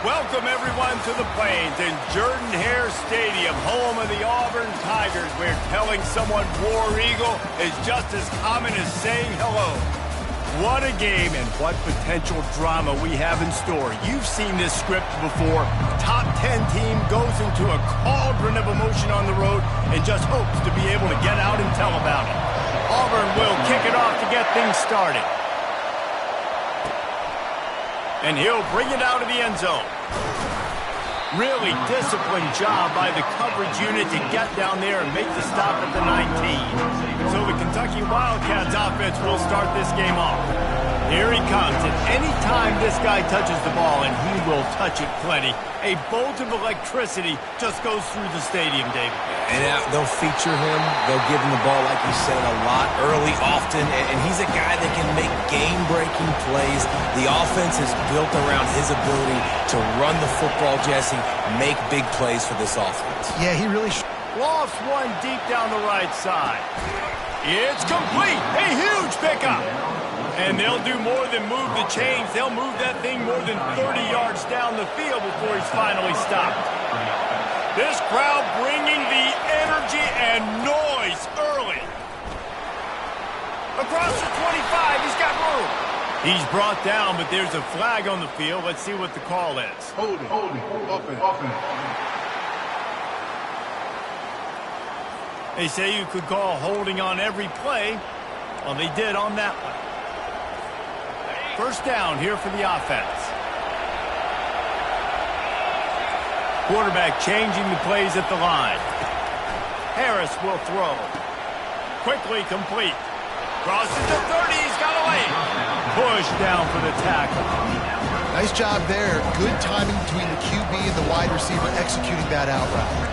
Welcome, everyone, to the Plains and Jordan-Hare Stadium, home of the Auburn Tigers, where telling someone War Eagle is just as common as saying hello. What a game and what potential drama we have in store. You've seen this script before. Top 10 team goes into a cauldron of emotion on the road and just hopes to be able to get out and tell about it. Auburn will kick it off to get things started. And he'll bring it out of the end zone. Really disciplined job by the coverage unit to get down there and make the stop at the 19. So the Kentucky Wildcats offense will start this game off. Here he comes, and any time this guy touches the ball, and he will touch it plenty, a bolt of electricity just goes through the stadium, David. And they'll feature him. They'll give him the ball, like you said, a lot, early, often. And he's a guy that can make game-breaking plays. The offense is built around his ability to run the football, Jesse, make big plays for this offense. Yeah, he really lofts one deep down the right side. It's complete. A huge pickup. And they'll do more than move the chains. They'll move that thing more than 30 yards down the field before he's finally stopped. This crowd bringing the energy and noise early. Across the 25, he's got room. He's brought down, but there's a flag on the field. Let's see what the call is. Holding, offense. They say you could call holding on every play. Well, they did on that one. First down here for the offense. Quarterback changing the plays at the line. Harris will throw. Quickly complete. Crosses the 30. He's got a lane. Push down for the tackle. nice job there. Good timing between the QB and the wide receiver executing that out route.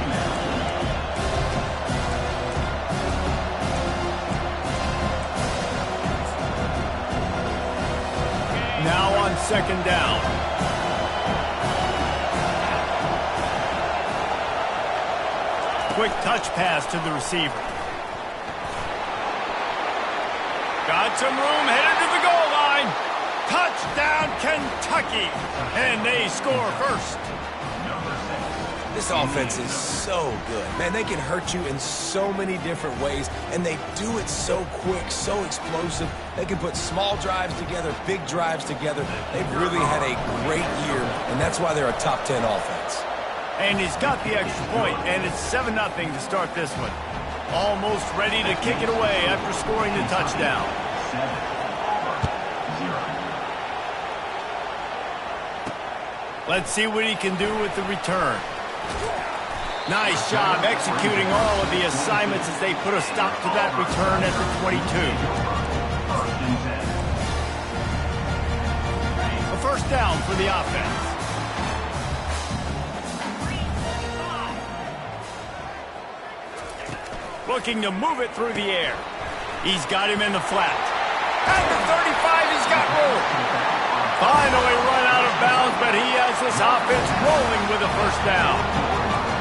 Now on second down. Quick touch pass to the receiver. Got some room, headed to the goal line. Touchdown, Kentucky. And they score first. This offense is so good. Man, they can hurt you in so many different ways, and they do it so quick, so explosive. They can put small drives together, big drives together. They've really had a great year, and that's why they're a top 10 offense. And he's got the extra point, and it's 7-0 to start this one. Almost ready to kick it away after scoring the touchdown. Let's see what he can do with the return. Nice job executing all of the assignments as they put a stop to that return at the 22. A first down for the offense. Looking to move it through the air. He's got him in the flat. At the 35, he's got room. Finally run out of bounds, but he has this offense rolling with a first down.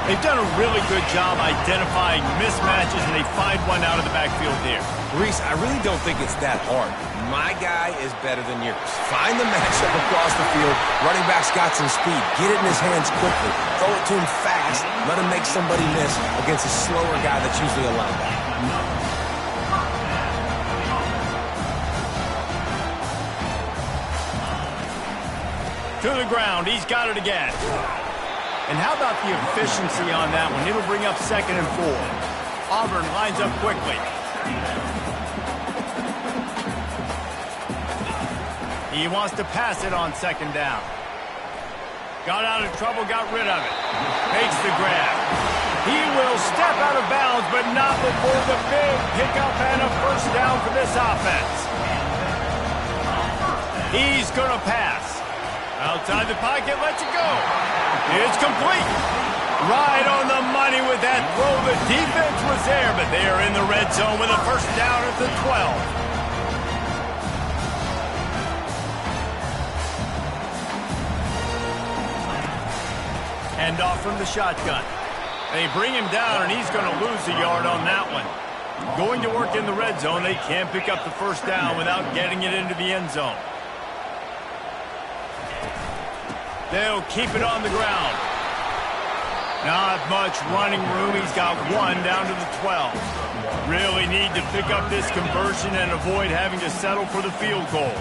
They've done a really good job identifying mismatches, and they find one out of the backfield there. Reese, I really don't think it's that hard. My guy is better than yours. Find the matchup across the field. Running back's got some speed. Get it in his hands quickly. Throw it to him fast. Let him make somebody miss against a slower guy that's usually a linebacker. To the ground. He's got it again. And how about the efficiency on that one? It'll bring up 2nd and 4. Auburn lines up quickly. He wants to pass it on 2nd down. Got out of trouble, got rid of it. Makes the grab. He will step out of bounds, but not before the big pickup and a first down for this offense. He's going to pass. Outside the pocket, lets it go. It's complete. Right on the money with that throw. The defense was there, but they are in the red zone with a first down at the 12. Hand off from the shotgun. They bring him down, and he's going to lose a yard on that one. Going to work in the red zone, they can't pick up the first down without getting it into the end zone. They'll keep it on the ground. Not much running room. He's got one down to the 12. Really need to pick up this conversion and avoid having to settle for the field goal.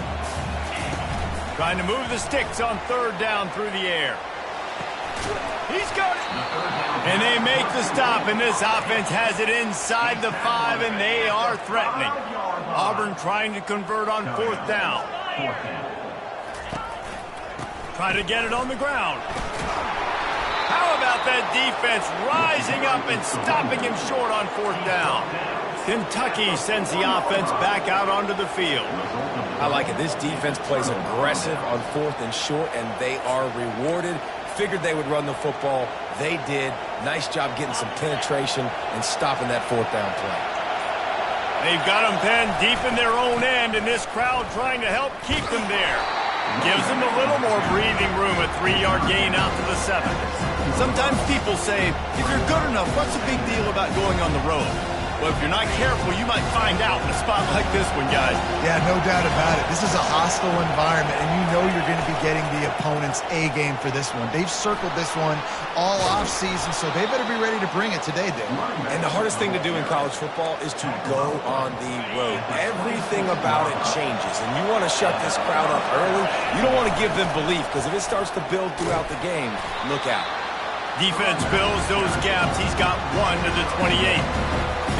Trying to move the sticks on third down through the air. He's got it. And they make the stop, and this offense has it inside the 5, and they are threatening. Auburn trying to convert on fourth down. Trying to get it on the ground. How about that defense rising up and stopping him short on fourth down? Kentucky sends the offense back out onto the field. I like it. This defense plays aggressive on fourth and short, and they are rewarded. Figured they would run the football. They did. Nice job getting some penetration and stopping that fourth down play. They've got them penned deep in their own end, and this crowd trying to help keep them there. Gives them a little more breathing room, a 3-yard gain out to the 7. Sometimes people say, if you're good enough, what's the big deal about going on the road? Well, if you're not careful, you might find out in a spot like this one, guys. Yeah, no doubt about it. This is a hostile environment, and you know you're going to be getting the opponent's A game for this one. They've circled this one all offseason, so they better be ready to bring it today, Dave. And the hardest thing to do in college football is to go on the road. Everything about it changes, and you want to shut this crowd up early. You don't want to give them belief, because if it starts to build throughout the game, look out. Defense fills those gaps. He's got one to the 28.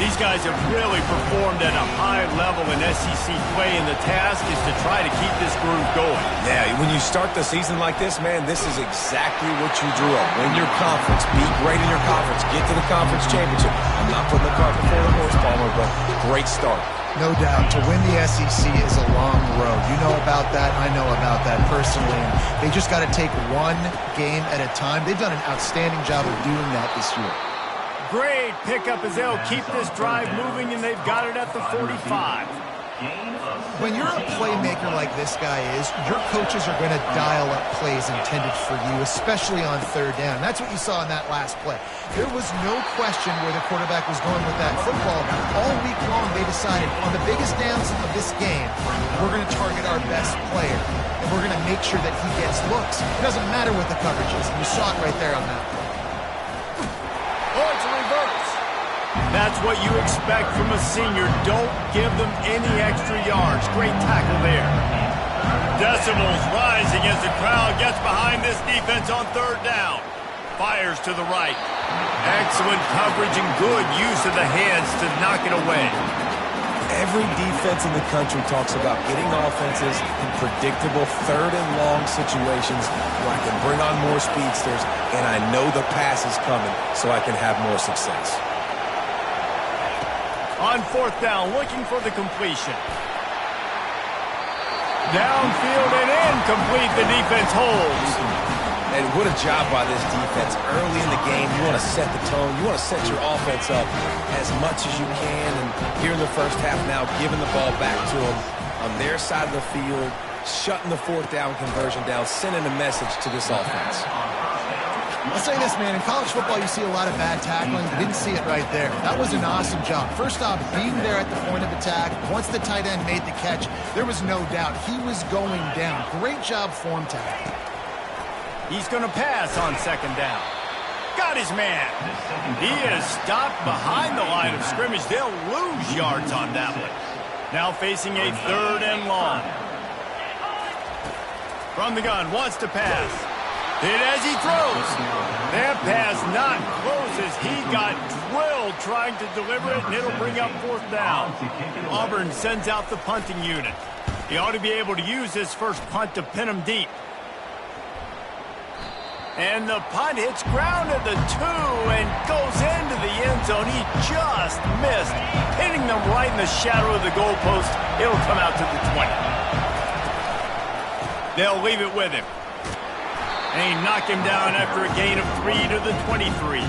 These guys have really performed at a high level in SEC play, and the task is to try to keep this groove going. Yeah, when you start the season like this, man, this is exactly what you drew up. Win your conference, be great in your conference, get to the conference championship. I'm not putting the cart before the horse, Palmer, but great start. No doubt. To win the SEC is a long road. You know about that. I know about that personally. And they just got to take one game at a time. They've done an outstanding job of doing that this year. Great pickup as they'll keep this drive moving, and they've got it at the 45. When you're a playmaker like this guy is, your coaches are going to dial up plays intended for you, especially on third down. That's what you saw in that last play. There was no question where the quarterback was going with that football. All week long, they decided on the biggest downs of this game, we're going to target our best player, and we're going to make sure that he gets looks. It doesn't matter what the coverage is. You saw it right there on that play. Oh, it's a reverse. That's what you expect from a senior. Don't give them any extra yards. Great tackle there. Decibels rising as the crowd gets behind this defense on third down. Fires to the right. Excellent coverage and good use of the hands to knock it away. Every defense in the country talks about getting offenses in predictable third and long situations where I can bring on more speedsters, and I know the pass is coming so I can have more success. On fourth down, looking for the completion. Downfield and incomplete. The defense holds. And what a job by this defense. Early in the game, you want to set the tone. You want to set your offense up as much as you can. And here in the first half now, giving the ball back to them on their side of the field, shutting the fourth down conversion down, sending a message to this offense. I'll say this, man. In college football, you see a lot of bad tackling. You didn't see it right there. That was an awesome job. First off, being there at the point of attack. Once the tight end made the catch, there was no doubt he was going down. Great job form tackling. He's going to pass on second down. Got his man. He is stopped behind the line of scrimmage. They'll lose yards on that one. Now facing a third and long. From the gun, wants to pass. Hit as he throws. That pass not close as he got drilled trying to deliver it, and it'll bring up fourth down. Auburn sends out the punting unit. He ought to be able to use this first punt to pin him deep. And the punt hits ground at the 2 and goes into the end zone. He just missed, hitting them right in the shadow of the goalpost. It'll come out to the 20. They'll leave it with him. And he knocked him down after a gain of 3 to the 23.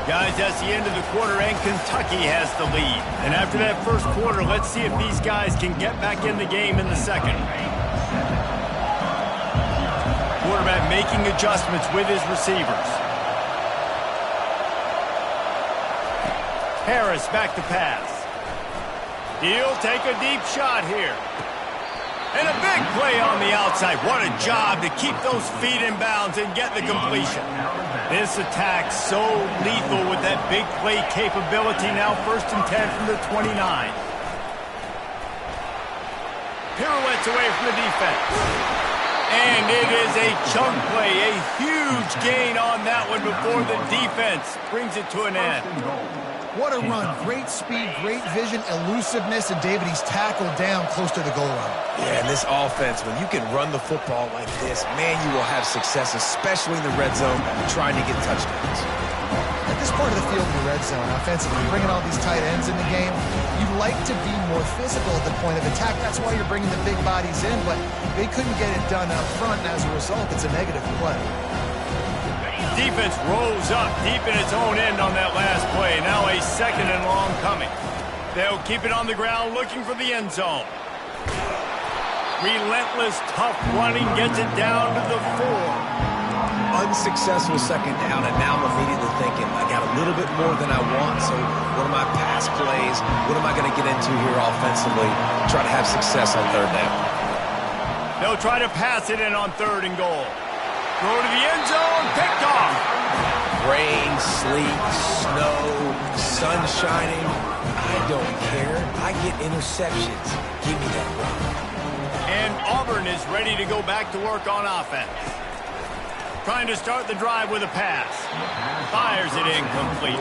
Guys, that's the end of the quarter, and Kentucky has the lead. And after that first quarter, let's see if these guys can get back in the game in the second. Quarterback making adjustments with his receivers. Harris back to pass. He'll take a deep shot here. And a big Big play on the outside. What a job to keep those feet in bounds and get the completion. This attack so lethal with that big play capability. Now 1st and 10 from the 29. Pirouettes away from the defense. And it is a chunk play, a huge gain on that one before the defense brings it to an end. What a run. Great speed, great vision, elusiveness, and David, he's tackled down close to the goal line. Yeah, and this offense, when you can run the football like this, man, you will have success, especially in the red zone, trying to get touchdowns. At this part of the field in the red zone, offensively, bringing all these tight ends in the game, you'd like to be more physical at the point of attack. That's why you're bringing the big bodies in, but they couldn't get it done up front, and as a result, it's a negative play. Defense rolls up deep in its own end on that last play. Now a 2nd and long coming. They'll keep it on the ground looking for the end zone. Relentless, tough running gets it down to the 4. Unsuccessful 2nd down, and now I'm immediately thinking, I got a little bit more than I want, so what are my pass plays? What am I going to get into here offensively? Try to have success on 3rd down. They'll try to pass it in on 3rd and goal. Throw to the end zone, picked off. Rain, sleet, snow, sun shining, I don't care. I get interceptions. Give me that rock. And Auburn is ready to go back to work on offense. Trying to start the drive with a pass. Fires it incomplete.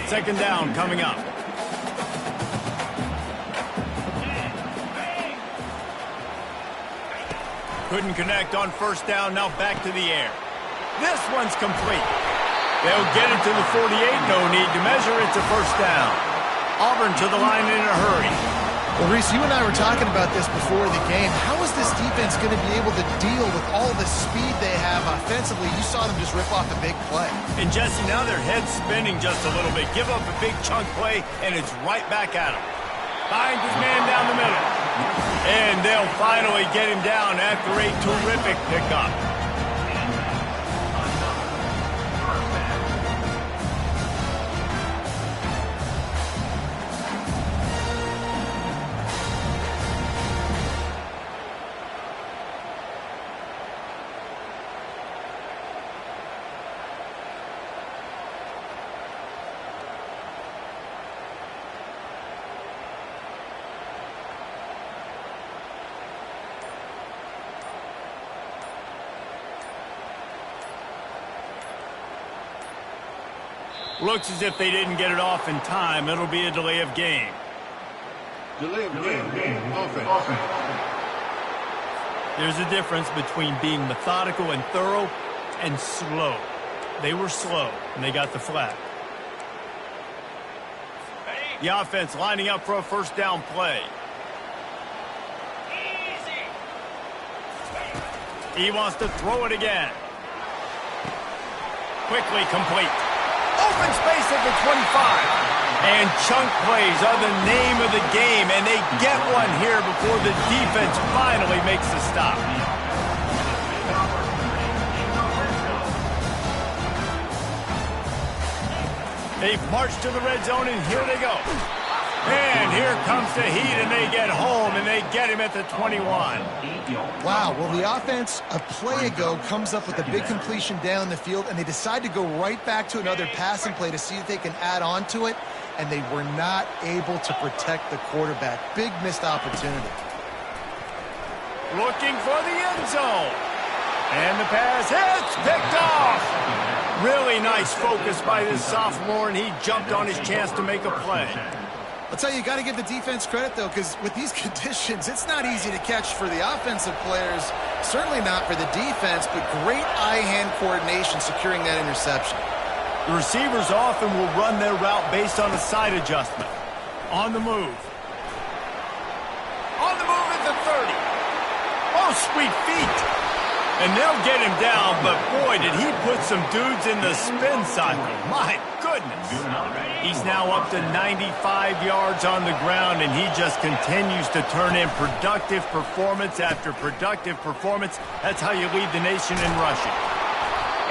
2nd down coming up. Couldn't connect on 1st down, now back to the air. This one's complete. They'll get it to the 48, no need to measure, it's a 1st down. Auburn to the line in a hurry. Well, Reese, you and I were talking about this before the game. How is this defense going to be able to deal with all the speed they have offensively? You saw them just rip off a big play. And Jesse, now their head's spinning just a little bit. Give up a big chunk play, and it's right back at him. Finds his man down the middle. And they'll finally get him down after a terrific pickup. Looks as if they didn't get it off in time. It'll be a delay of game. Delay of game. Offense. There's a difference between being methodical and thorough and slow. They were slow, and they got the flag. The offense lining up for a 1st down play. He wants to throw it again. Quickly complete. Open space at the 25. And chunk plays are the name of the game, and they get one here before the defense finally makes the stop. They march to the red zone, and here they go. And here comes the heat, and they get home, and they get him at the 21. Wow, well, the offense a play ago comes up with a big completion down the field, and they decide to go right back to another passing play to see if they can add on to it, and they were not able to protect the quarterback. Big missed opportunity. Looking for the end zone. And the pass hits, picked off. Really nice focus by this sophomore, and he jumped on his chance to make a play. I'll tell you, you got to give the defense credit, though, because with these conditions, it's not easy to catch for the offensive players, certainly not for the defense, but great eye-hand coordination securing that interception. The receivers often will run their route based on a side adjustment. On the move. On the move at the 30. Oh, sweet feet. And they'll get him down, but boy, did he put some dudes in the spin cycle. My goodness. He's now up to 95 yards on the ground, and he just continues to turn in productive performance after productive performance. That's how you lead the nation in rushing.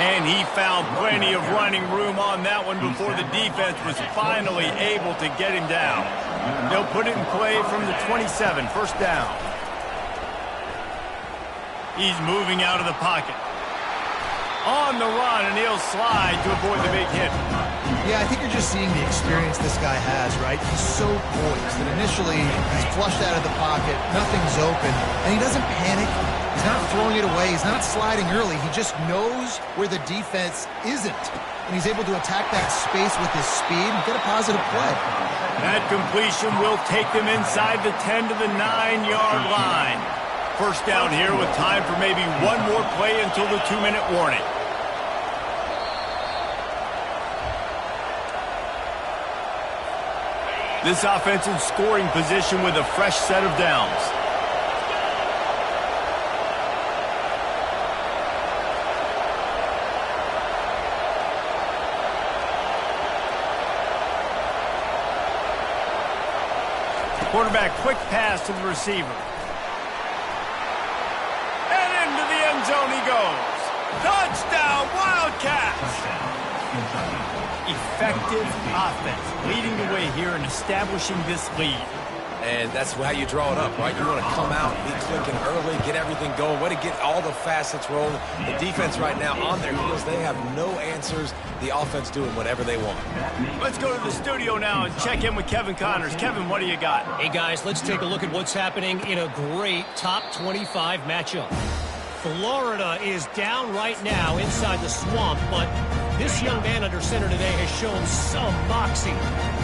And he found plenty of running room on that one before the defense was finally able to get him down. They'll put it in play from the 27, first down. He's moving out of the pocket. On the run, and he'll slide to avoid the big hit. Yeah, I think you're just seeing the experience this guy has, right? He's so poised that initially he's flushed out of the pocket, nothing's open, and he doesn't panic. He's not throwing it away. He's not sliding early. He just knows where the defense isn't, and he's able to attack that space with his speed and get a positive play. That completion will take them inside the 10 to the 9-yard line. First down here with time for maybe one more play until the 2-minute warning. This offense in scoring position with a fresh set of downs. Quarterback quick pass to the receiver. And into the end zone he goes. Touchdown, Wildcats! Effective offense, leading the way here and establishing this lead. And that's how you draw it up, right? You want to come out, be clicking early, get everything going, way to get all the facets rolling. The defense right now on their heels, they have no answers. The offense doing whatever they want. Let's go to the studio now and check in with Kevin Connors. Kevin, what do you got? Hey, guys, let's take a look at what's happening in a great top 25 matchup. Florida is down right now inside the swamp, but this young man under center today has shown some moxie.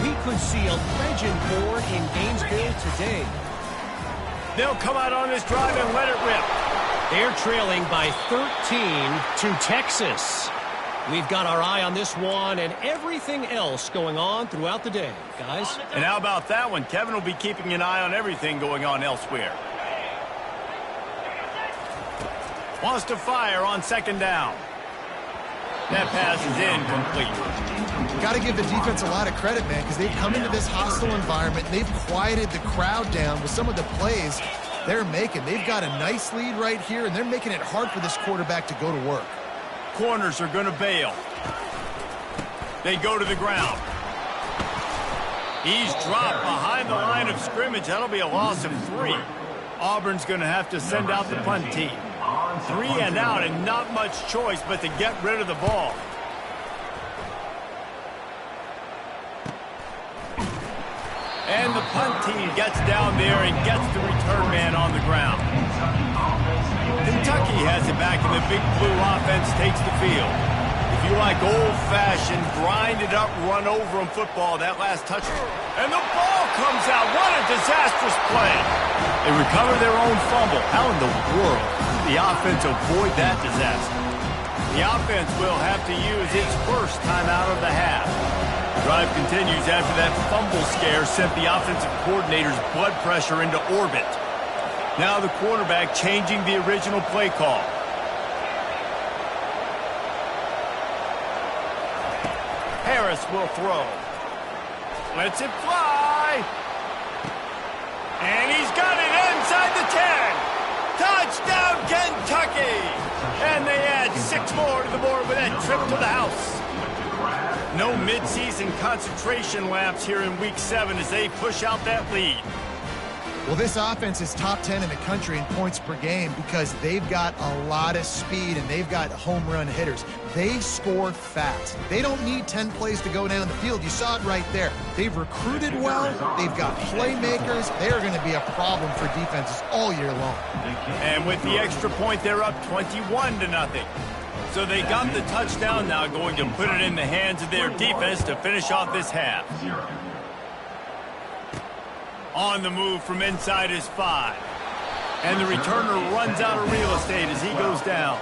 We could see a legend born in Gainesville today. They'll come out on this drive and let it rip. They're trailing by 13 to Texas. We've got our eye on this one and everything else going on throughout the day, guys. And how about that one? Kevin will be keeping an eye on everything going on elsewhere. Wants to fire on second down. That pass is incomplete. Got to give the defense a lot of credit, man, because they've come into this hostile environment. And they've quieted the crowd down with some of the plays they're making. They've got a nice lead right here, and they're making it hard for this quarterback to go to work. Corners are going to bail. They go to the ground. He's dropped behind the line of scrimmage. That'll be a loss of 3. Auburn's going to have to send out the punt team. 3 and out, and not much choice but to get rid of the ball. And the punt team gets down there and gets the return man on the ground. Kentucky has it back, and the Big Blue offense takes the field. If you like old-fashioned, grind-it-up, run-over-'em football, that last touchdown. And the ball comes out. What a disastrous play. They recover their own fumble. How in the world did the offense avoid that disaster? The offense will have to use its first timeout of the half. The drive continues after that fumble scare sent the offensive coordinator's blood pressure into orbit. Now the quarterback changing the original play call. Harris will throw. Lets it fly. And he's got it inside the 10. Touchdown, Kentucky! And they add 6 more to the board with that trip to the house. No midseason concentration laps here in Week 7 as they push out that lead. Well, this offense is top 10 in the country in points per game because they've got a lot of speed and they've got home run hitters. They score fast. They don't need 10 plays to go down the field. You saw it right there. They've recruited well. They've got playmakers. They are going to be a problem for defenses all year long. And with the extra point, they're up 21-0. So they got the touchdown, now going to put it in the hands of their defense to finish off this half. On the move from inside his 5. And the returner runs out of real estate as he goes down.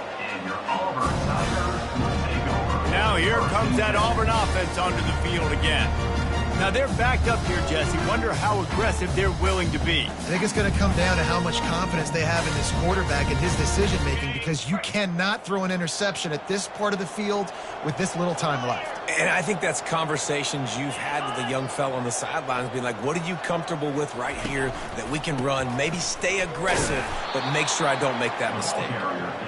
Now here comes that Auburn offense onto the field again. Now they're backed up here, Jesse. Wonder how aggressive they're willing to be. I think it's going to come down to how much confidence they have in this quarterback and his decision-making, because you cannot throw an interception at this part of the field with this little time left. And I think that's conversations you've had with the young fella on the sidelines, being like, what are you comfortable with right here that we can run? Maybe stay aggressive, but make sure I don't make that mistake.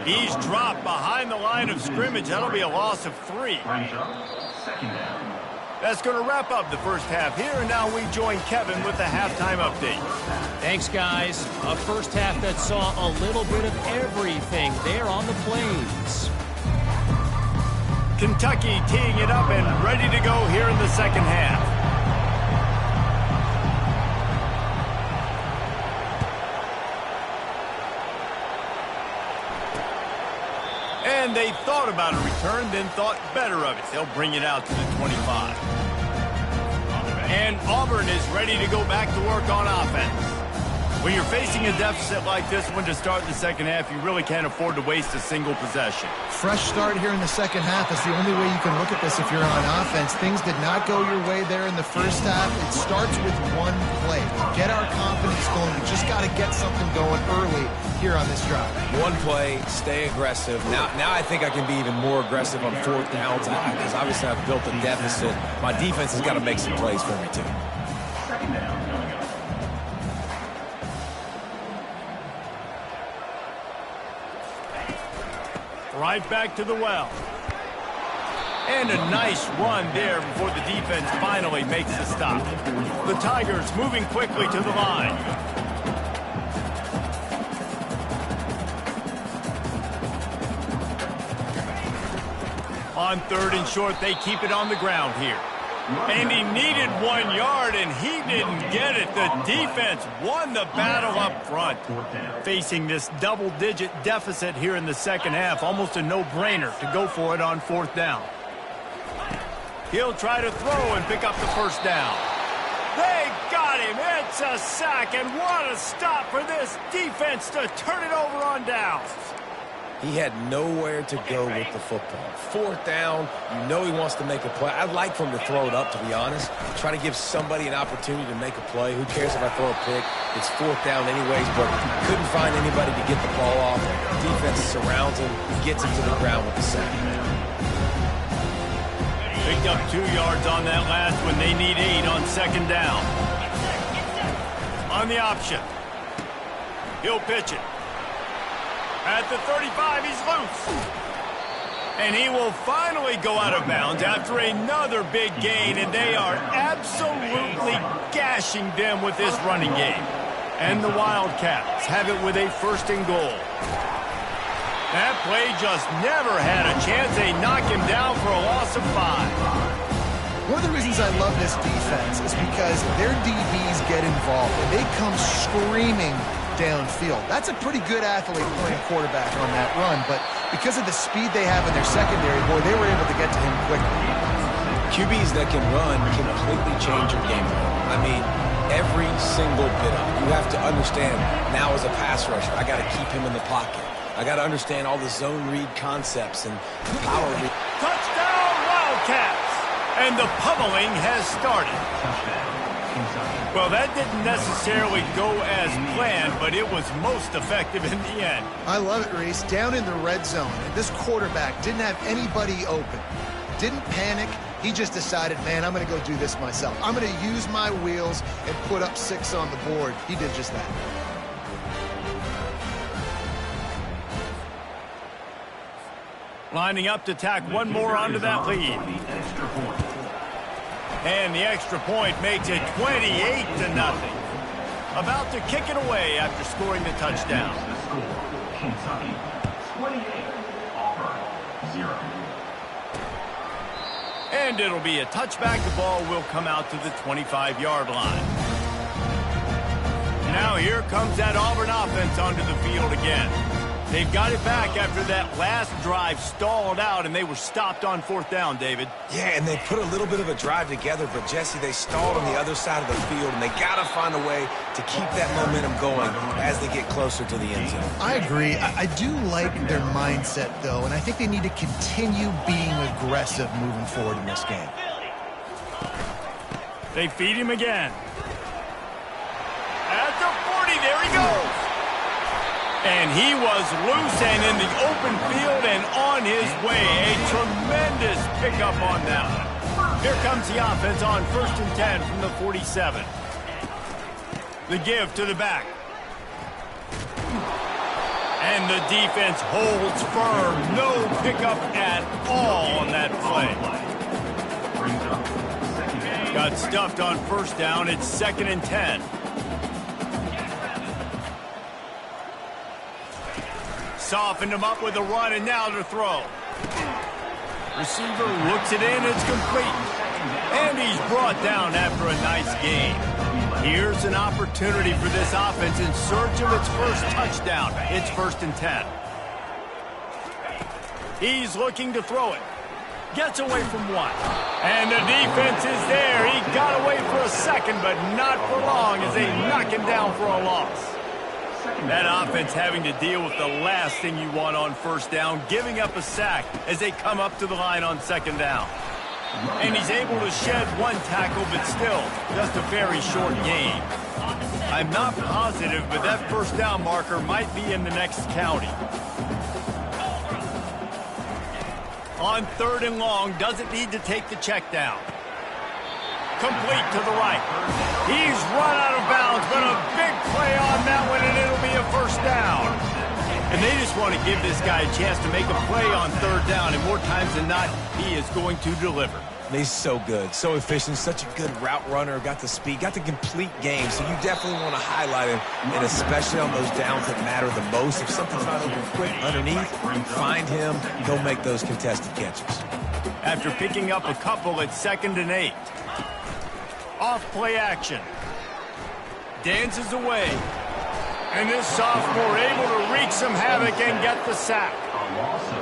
He's dropped behind the line of scrimmage. That'll be a loss of 3. That's going to wrap up the first half here, and now we join Kevin with the halftime update. Thanks, guys. A first half that saw a little bit of everything there on the Plains. Kentucky teeing it up and ready to go here in the second half. And they thought about a return, then thought better of it. They'll bring it out to the 25. And Auburn is ready to go back to work on offense. When you're facing a deficit like this one to start the second half, you really can't afford to waste a single possession. Fresh start here in the second half is the only way you can look at this if you're on offense. Things did not go your way there in the first half. It starts with one play. Get our confidence going. We just got to get something going early here on this drive. One play, stay aggressive. Now I think I can be even more aggressive on fourth downs because obviously I've built a deficit. My defense has got to make some plays for me too. Second down. Right back to the well. And a nice run there before the defense finally makes the stop. The Tigers moving quickly to the line. On third and short, they keep it on the ground here. And he needed 1 yard, and he didn't get it. The defense won the battle up front. Facing this double-digit deficit here in the second half, almost a no-brainer to go for it on fourth down. He'll try to throw and pick up the first down. They got him. It's a sack, and what a stop for this defense to turn it over on downs. He had nowhere to go with the football. Fourth down, you know he wants to make a play. I'd like for him to throw it up, to be honest. Try to give somebody an opportunity to make a play. Who cares if I throw a pick? It's fourth down anyways, but couldn't find anybody to get the ball off. Defense surrounds him, gets him to the ground with the sack. Picked up 2 yards on that last one. They need 8 on second down. On the option. He'll pitch it. At the 35, he's loose. And he will finally go out of bounds after another big gain, and they are absolutely gashing them with this running game. And the Wildcats have it with a first and goal. That play just never had a chance. They knock him down for a loss of 5. One of the reasons I love this defense is because their DBs get involved, and they come screaming downfield. That's a pretty good athlete playing quarterback on that run, but because of the speed they have in their secondary, boy, they were able to get to him quickly. QBs that can run completely change your game plan. I mean, every single bit of it. You have to understand, now as a pass rusher, I got to keep him in the pocket. I got to understand all the zone read concepts and power read. Touchdown, Wildcats! And the pummeling has started. Well, that didn't necessarily go as planned, but it was most effective in the end. I love it, Reese. Down in the red zone, and this quarterback didn't have anybody open. Didn't panic. He just decided, man, I'm going to go do this myself. I'm going to use my wheels and put up 6 on the board. He did just that. Lining up to tack one more onto that lead. And the extra point makes it 28-0. About to kick it away after scoring the touchdown. Kentucky 28, Auburn 0. And it'll be a touchback. The ball will come out to the 25-yard line. Now here comes that Auburn offense onto the field again. They've got it back after that last drive stalled out, and they were stopped on fourth down, David. Yeah, and they put a little bit of a drive together, but, Jesse, they stalled on the other side of the field, and they got to find a way to keep that momentum going as they get closer to the end zone. I agree. I do like their mindset, though, and I think they need to continue being aggressive moving forward in this game. They feed him again. At the 40, there he goes. And he was loose and in the open field and on his way. A tremendous pickup on that one. Here comes the offense on 1st and 10 from the 47. The give to the back. And the defense holds firm. No pickup at all on that play. Got stuffed on first down. It's 2nd and 10. Softened him up with a run, and now to throw. Receiver looks it in. It's complete. And he's brought down after a nice gain. Here's an opportunity for this offense in search of its first touchdown. It's 1st and 10. He's looking to throw it. Gets away from one. And the defense is there. He got away for a second, but not for long as they knock him down for a loss. That offense having to deal with the last thing you want on first down, giving up a sack as they come up to the line on 2nd down. And he's able to shed one tackle, but still just a very short gain. I'm not positive, but that first down marker might be in the next county. On 3rd and long, doesn't need to take the check down. Complete to the right. He's run out of bounds, but a big play on that one, and it'll be a first down. And they just want to give this guy a chance to make a play on 3rd down, and more times than not, he is going to deliver. He's so good, so efficient, such a good route runner, got the speed, got the complete game, so you definitely want to highlight him, and especially on those downs that matter the most. If something's not open quick underneath, find him, go make those contested catches. After picking up a couple, it's 2nd and 8. Off play action. Dances away. And this sophomore able to wreak some havoc and get the sack.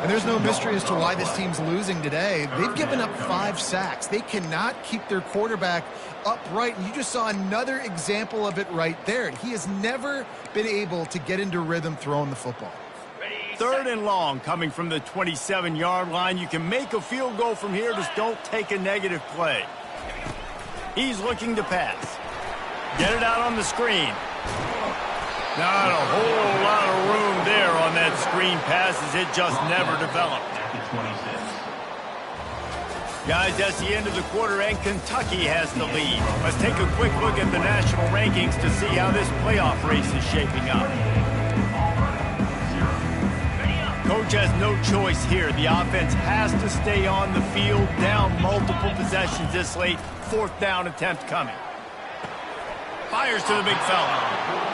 And there's no mystery as to why this team's losing today. They've given up 5 sacks. They cannot keep their quarterback upright. And you just saw another example of it right there. He has never been able to get into rhythm throwing the football. 3rd and long coming from the 27-yard line. You can make a field goal from here. Just don't take a negative play. He's looking to pass. Get it out on the screen. Not a whole lot of room there on that screen pass as it just never developed. Guys, that's the end of the quarter, and Kentucky has the lead. Let's take a quick look at the national rankings to see how this playoff race is shaping up. Coach has no choice here. The offense has to stay on the field, down multiple possessions this late. 4th down attempt coming. Fires to the big fella.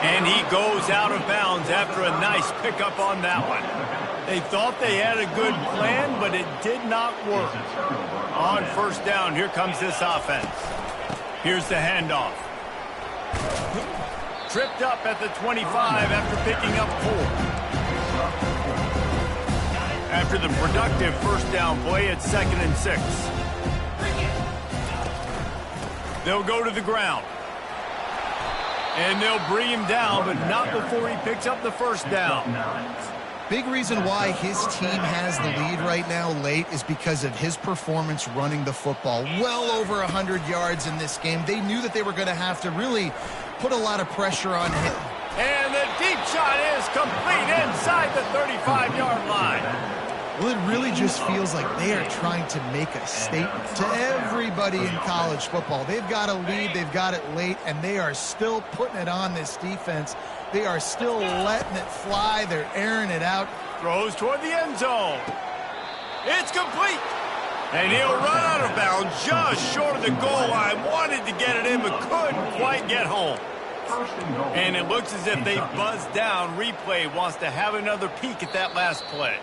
And he goes out of bounds after a nice pickup on that one. They thought they had a good plan, but it did not work. On 1st down, here comes this offense. Here's the handoff. Tripped up at the 25 after picking up 4. After the productive first down play, it's 2nd and 6. They'll go to the ground. And they'll bring him down, but not before he picks up the first down. Big reason why his team has the lead right now late is because of his performance running the football. Well over 100 yards in this game. They knew that they were going to have to really put a lot of pressure on him. And the deep shot is complete inside the 35-yard line. Well, it really just feels like they are trying to make a statement to everybody in college football. They've got a lead, they've got it late, and they are still putting it on this defense. They are still letting it fly. They're airing it out. Throws toward the end zone. It's complete. And he'll run out of bounds just short of the goal line. Wanted to get it in, but couldn't quite get home. And it looks as if they buzzed down. Replay wants to have another peek at that last play.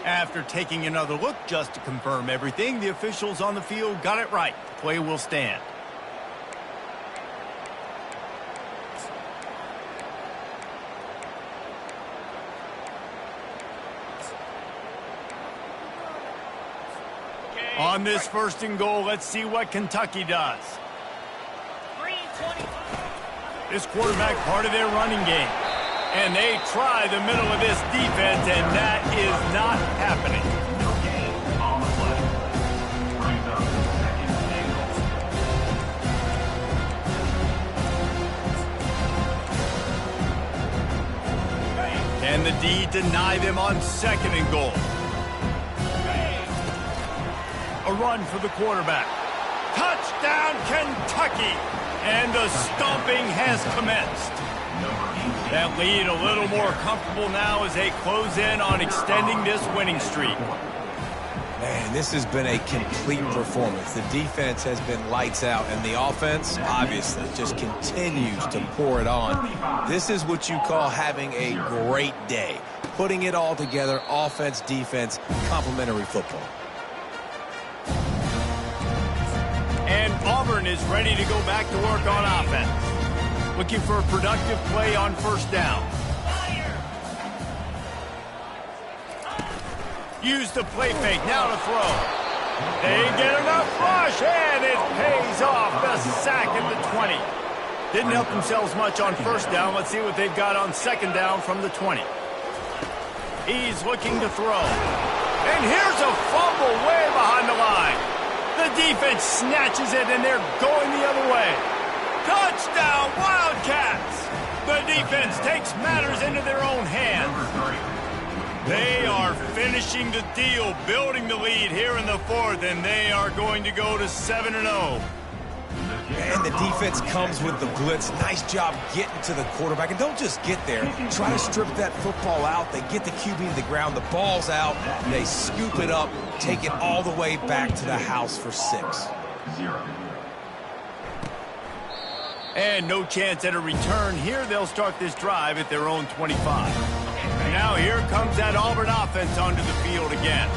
After taking another look just to confirm everything, the officials on the field got it right. The play will stand. On this 1st and goal, let's see what Kentucky does. This quarterback part of their running game. And they try the middle of this defense, and that is not happening. And the D deny them on 2nd and goal. A run for the quarterback. Touchdown, Kentucky! And the stomping has commenced. That lead a little more comfortable now as they close in on extending this winning streak. Man, this has been a complete performance. The defense has been lights out, and the offense, obviously, just continues to pour it on. This is what you call having a great day. Putting it all together, offense, defense, complementary football. And Auburn is ready to go back to work on offense. Looking for a productive play on first down. Use the play fake, now to throw. They get enough rush, and it pays off. The sack at the 20. Didn't help themselves much on first down. Let's see what they've got on second down from the 20. He's looking to throw. And here's a fumble way behind the line. The defense snatches it, and they're going the other way. Touchdown, Wildcats! The defense takes matters into their own hands. They are finishing the deal, building the lead here in the fourth, and they are going to go to 7-0. And the defense comes with the blitz. Nice job getting to the quarterback. And don't just get there. Try to strip that football out. They get the QB to the ground. The ball's out. They scoop it up, take it all the way back to the house for 6. And no chance at a return here. They'll start this drive at their own 25. Now here comes that Auburn offense onto the field again.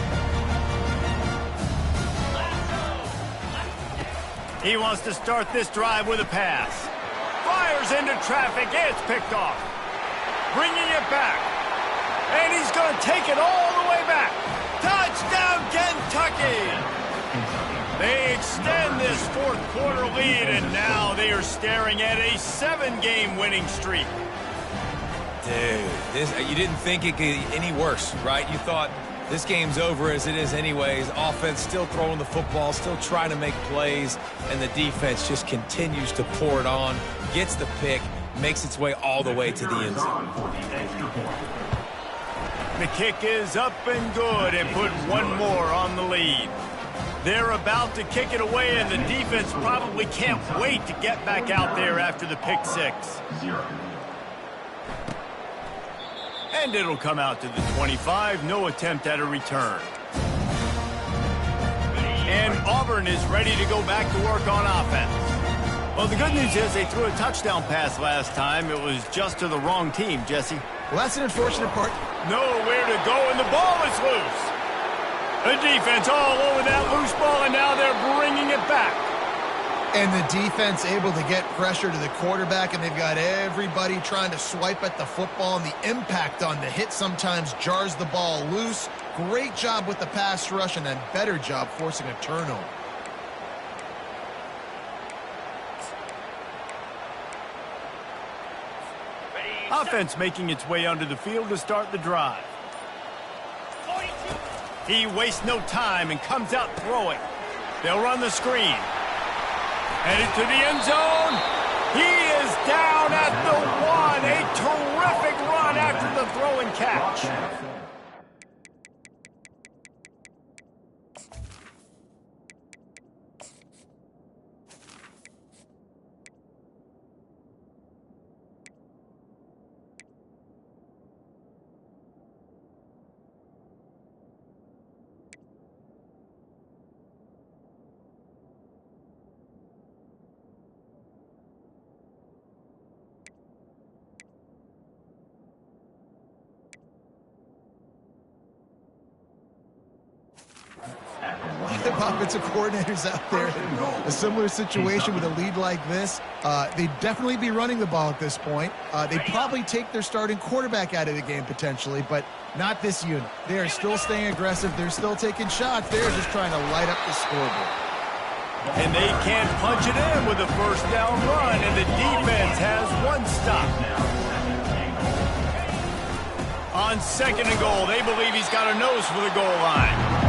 He wants to start this drive with a pass. Fires into traffic. It's picked off. Bringing it back. And he's going to take it all the way back. Touchdown, Kentucky! They extend this fourth quarter lead, and now they are staring at a 7-game winning streak. Dude, you didn't think it could get any worse, right? You thought this game's over as it is anyways. Offense still throwing the football, still trying to make plays, and the defense just continues to pour it on, gets the pick, makes its way all the way to the end zone. The kick is up and good and put one more on the lead. They're about to kick it away, and the defense probably can't wait to get back out there after the pick six. And it'll come out to the 25. No attempt at a return. And Auburn is ready to go back to work on offense. Well, the good news is they threw a touchdown pass last time. It was just to the wrong team, Jesse. Well, that's an unfortunate part. Nowhere to go, and the ball is loose. The defense all over that loose ball, and now they're bringing it back. And the defense able to get pressure to the quarterback, and they've got everybody trying to swipe at the football, and the impact on the hit sometimes jars the ball loose. Great job with the pass rush, and a better job forcing a turnover. Offense making its way onto the field to start the drive. He wastes no time and comes out throwing. They'll run the screen. Headed to the end zone. He is down at the 1. A terrific run after the throw and catch. Offensive coordinators out there in a similar situation with a lead like this. They'd definitely be running the ball at this point. They'd probably take their starting quarterback out of the game potentially, but not this unit. They are still staying aggressive. They're still taking shots. They're just trying to light up the scoreboard. And they can't punch it in with a first down run, and the defense has one stop. On second and goal, they believe he's got a nose for the goal line.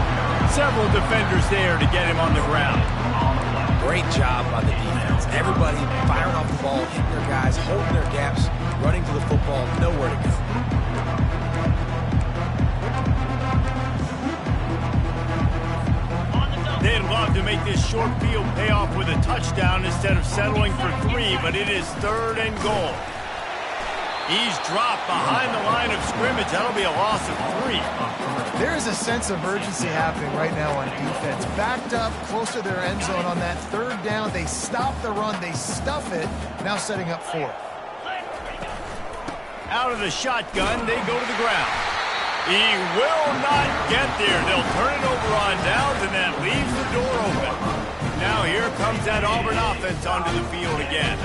Several defenders there to get him on the ground. Great job by the defense. Everybody firing off the ball, hitting their guys, holding their gaps, running to the football, nowhere to go. They'd love to make this short field pay off with a touchdown instead of settling for 3, but it is 3rd and goal. He's dropped behind the line of scrimmage. That'll be a loss of 3. There is a sense of urgency happening right now on defense. Backed up, close to their end zone on that third down. They stop the run. They stuff it. Now setting up 4th. Out of the shotgun, they go to the ground. He will not get there. They'll turn it over on downs, and that leaves the door open. Now here comes that Auburn offense onto the field again.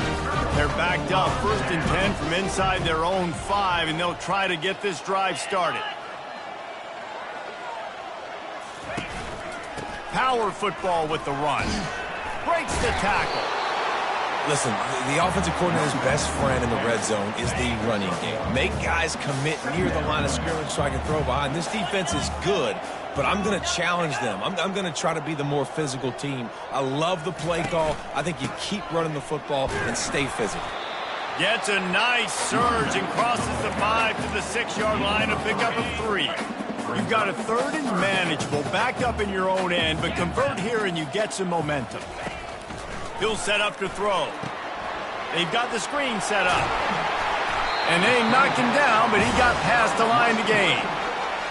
They're backed up 1st and 10 from inside their own 5, and they'll try to get this drive started. Power football with the run. Breaks the tackle. Listen, the offensive coordinator's best friend in the red zone is the running game. Make guys commit near the line of scrimmage so I can throw behind. This defense is good, but I'm going to challenge them. I'm going to try to be the more physical team. I love the play call. I think you keep running the football and stay physical. Gets a nice surge and crosses the 5 to the 6-yard line, a pickup of 3. You've got a 3rd and manageable, backed up in your own end, but convert here and you get some momentum. He'll set up to throw. They've got the screen set up. And they knocked him down, but he got past the line to gain.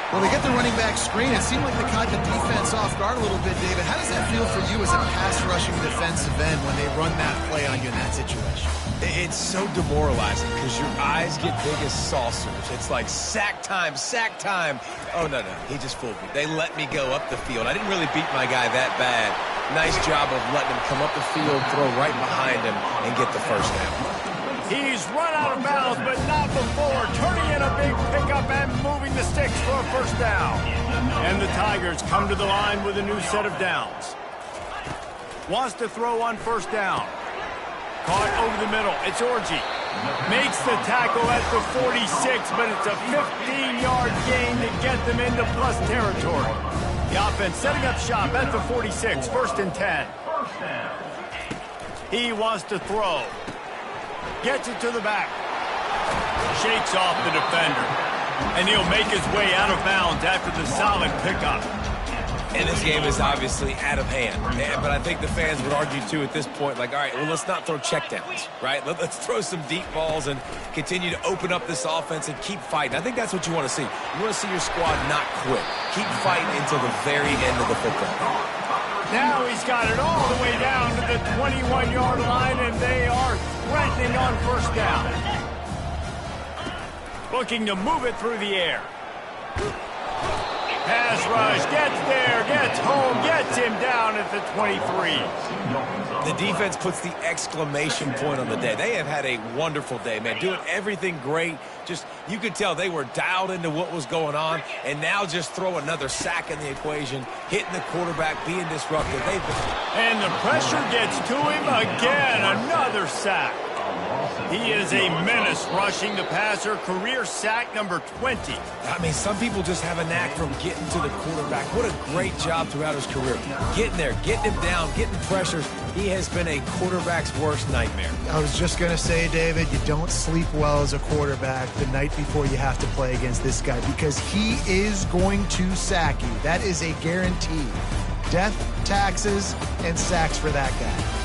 Well, they get the running back screen. It seemed like they caught the defense off guard a little bit, David. How does that feel for you as a pass-rushing defensive end when they run that play on you in that situation? It's so demoralizing because your eyes get big as saucers. It's like sack time, sack time. Oh, no, he just fooled me. They let me go up the field. I didn't really beat my guy that bad. Nice job of letting him come up the field, throw right behind him, and get the first down. He's run out of bounds, but not before turning in a big pickup and moving the sticks for a first down. And the Tigers come to the line with a new set of downs. Wants to throw on 1st down. Caught over the middle. It's Orji. Makes the tackle at the 46, but it's a 15-yard gain to get them into plus territory. The offense setting up shop at the 46, 1st and 10. He wants to throw. Gets it to the back. Shakes off the defender. And he'll make his way out of bounds after the solid pickup. And this game is obviously out of hand. But I think the fans would argue, too, at this point, like, all right, well, let's not throw checkdowns, right? Let's throw some deep balls and continue to open up this offense and keep fighting. I think that's what you want to see. You want to see your squad not quit. Keep fighting until the very end of the football. Now he's got it all the way down to the 21-yard line, and they are threatening on 1st down. Looking to move it through the air. Pass rush, gets there, gets home, gets him down at the 23. The defense puts the exclamation point on the day. They have had a wonderful day, man. Doing everything great. Just, you could tell they were dialed into what was going on, and now just throw another sack in the equation, hitting the quarterback, being disruptive. And the pressure gets to him again, another sack. He is a menace rushing the passer, career sack number 20. I mean, some people just have a knack from getting to the quarterback. What a great job throughout his career. Getting there, getting him down, getting pressures. He has been a quarterback's worst nightmare. I was just going to say, David, you don't sleep well as a quarterback the night before you have to play against this guy because he is going to sack you. That is a guarantee. Death, taxes, and sacks for that guy.